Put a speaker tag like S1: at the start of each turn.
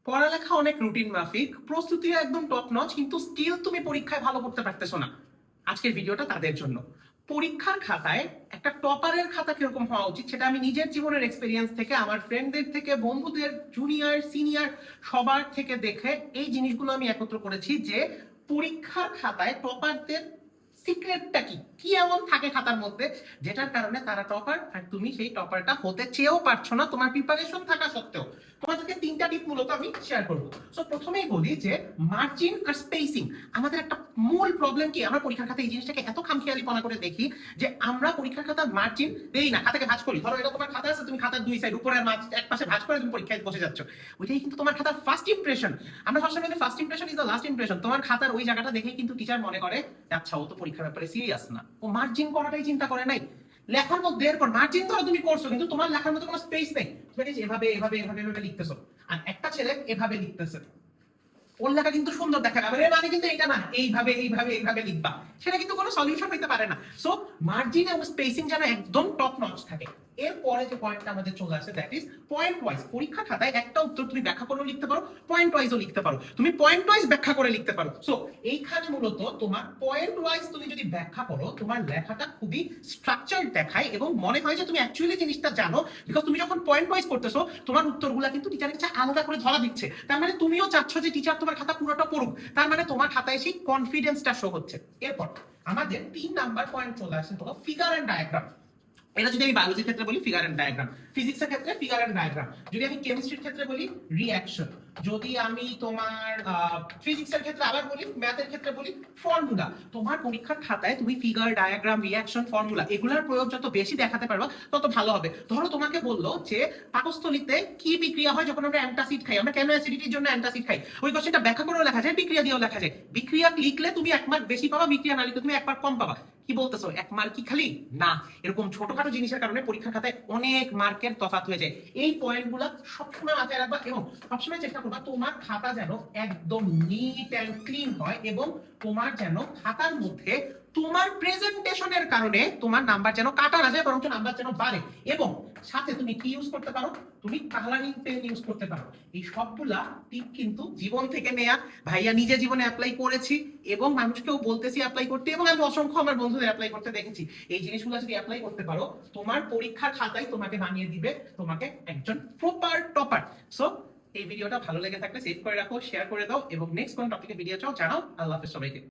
S1: পড়ালেখা অনেক রুটিন মাফিক, প্রস্তুতি একদম টপ নচ, কিন্তু স্টিল তুমি পরীক্ষায় ভালো করতে পারতেছো না। আজকের ভিডিওটা তাদের জন্য। পরীক্ষার খাতায় একটা টপারের খাতা কিরকম হওয়া উচিত সেটা আমি নিজের জীবনের এক্সপিরিয়েন্স থেকে, আমার ফ্রেন্ডদের থেকে, বন্ধুদের, জুনিয়র সিনিয়র সবার থেকে দেখে এই জিনিসগুলো আমি একত্র করেছি যে পরীক্ষার খাতায় টপারদের সিক্রেটটা কি কি এমন থাকে খাতার মধ্যে যেটার কারণে তারা টপার আর তুমি সেই টপারটা হতে চেয়েও পারছো না তোমার প্রিপারেশন থাকা সত্ত্বেও। তোমাদেরকে তিনটা টিপ মূলত আমি শেয়ার করবো। সো প্রথমেই বলি যে মার্জিন আর স্পেসিং আমাদের একটা মূল প্রবলেম কি, আমরা পরীক্ষার খাতায় এই জিনিসটাকে এত খামখেয়ালিপনা করে দেখি যে আমরা পরীক্ষার খাতার মার্জিন দেই না, খাতাকে ভাঁজ করি। ধরো এটা তোমার খাতা আছে, তুমি খাতার দুই সাইড উপরে আর মাঝ এক পাশে ভাঁজ করে তুমি পরীক্ষায় বসে যাচ্ছ, ওইটাই কিন্তু তোমার খাতার ফার্স্ট ইমপ্রেশন। আমরা সবসময় first impression is the last impression. তোমার খাতার ওই জায়গাটা দেখেই কিন্তু টিচার মনে করে আচ্ছা ও তো পরীক্ষার ব্যাপারে সিরিয়াস না, ও মার্জিন করাটাই চিন্তা করে নাই। লেখার মধ্যে এরপর মার্জিন ধরো তুমি করছো কিন্তু তোমার লেখার মধ্যে কোনো স্পেস নেই, তুমি এভাবে এভাবে এভাবে এভাবে লিখতেছো, আর একটা ছেলে এভাবে লিখতেছে, ওর লেখা কিন্তু সুন্দর দেখা যাবে, মানে কিন্তু এটা না এইভাবে এইভাবে এইভাবে লিখবা, সেটা কিন্তু কোনো সলিউশন হইতে পারে না। সো মার্জিন এবং স্পেসিং যেন একদম টপ নচ থাকে। এরপরে যে পয়েন্টটা আমাদের চলে আসে দ্যাট ইজ পয়েন্ট ওয়াইজ। পরীক্ষা খাতায় একটা উত্তর তুমি ব্যাখ্যা করেও লিখতে পারো, পয়েন্ট ওয়াইজও লিখতে পারো, তুমি পয়েন্ট ওয়াইজ ব্যাখ্যা করে লিখতে পারো। সো এইখানে মূলত তোমার পয়েন্ট ওয়াইজ তুমি যদি ব্যাখ্যা করো তোমার লেখাটা খুবই স্ট্রাকচারড দেখায় এবং মনে হয় যে তুমি অ্যাকচুয়ালি জিনিসটা জানো, বিকজ তুমি যখন পয়েন্ট ওয়াইজ করতেছো তোমার উত্তরগুলো কিন্তু টিচারের কাছে আলাদা করে ধরা দিচ্ছে। তার মানে তুমিও চাচ্ছ যে টিচার তোমার খাতা পুরোটা পড়ুক, তার মানে তোমার খাতায় সেই কনফিডেন্সটা শো হচ্ছে। এরপর আমাদের 3 নাম্বার পয়েন্ট চলে আসে হলো ফিগার এন্ড ডায়াগ্রাম। এটা যদি আমি বায়োলজির ক্ষেত্রে বলি ফিগার এন্ড ডায়াগ্রাম, ফিজিক্সের ক্ষেত্রে ফিগার এন্ড ডায়াগ্রাম, যদি আমি কেমিস্ট্রির ক্ষেত্রে বলি রিঅ্যাকশন, যদি আমি তোমার ফিজিক্সের ক্ষেত্রে আবার বলি, ম্যাথের ক্ষেত্রে বলি ফর্মুলা। তোমার পরীক্ষার খাতায় তুমি ফিগার, ডায়াগ্রাম, রিঅ্যাকশন, ফর্মুলা এগুলোর প্রয়োগ যত বেশি দেখাতে পারবা তত ভালো হবে। ধরো তোমাকে বললো যে পাকস্থলীতে কি বিক্রিয়া হয় যখন আমরা অ্যান্টাসিড খাই, আমরা কেন অ্যাসিডিটির জন্য অ্যান্টাসিড খাই, ওই কোশ্চেনটা ব্যাখ্যা করেও লেখা যায়, বিক্রিয়া দিয়েও লেখা যায়। বিক্রিয়া লিখলে তুমি 1 মার্ক বেশি পাবা, বিক্রিয়া না লিখলে তুমি 1 মার্ক কম পাবা। কি বলতেছো 1 মার্ক কি খালি না? এরকম ছোটখাটো জিনিসের কারণে পরীক্ষার খাতায় অনেক মার্কের তফাৎ হয়ে যায়। এই পয়েন্টগুলো সবসময় মাথায় রাখবা এবং সবসময় চেষ্টা করবা তোমার খাতা যেন একদম নিট এন্ড ক্লিন হয় এবং তোমার যেন খাতার মধ্যে তোমার প্রেজেন্টেশনের কারণে তোমার নাম্বার যেন কাটা না যায়, বরঞ্চ নাম্বার যেন বাড়ে। এবং সাথে তুমি কি ইউজ করতে পারো, তুমি কালারিং পেন ইউজ করতে পারো। এই সবগুলা টিপ কিন্তু জীবন থেকে নেয়া, ভাইয়া নিজে জীবনে অ্যাপ্লাই করেছি এবং মানুষকেও বলতেছি অ্যাপ্লাই করতে, এবং আমি অসংখ্য আমার বন্ধুদের অ্যাপ্লাই করতে দেখেছি। এই জিনিসগুলো যদি অ্যাপ্লাই করতে পারো তোমার পরীক্ষার খাতায় তোমাকে বানিয়ে দিবে তোমাকে একজন প্রপার টপার। সো এই ভিডিওটা ভালো লেগে থাকলে সেভ করে রাখো, শেয়ার করে দাও এবং নেক্সট কোন টপিকে ভিডিও চাও জানাও। আল্লাহ হাফেজ সবাইকে।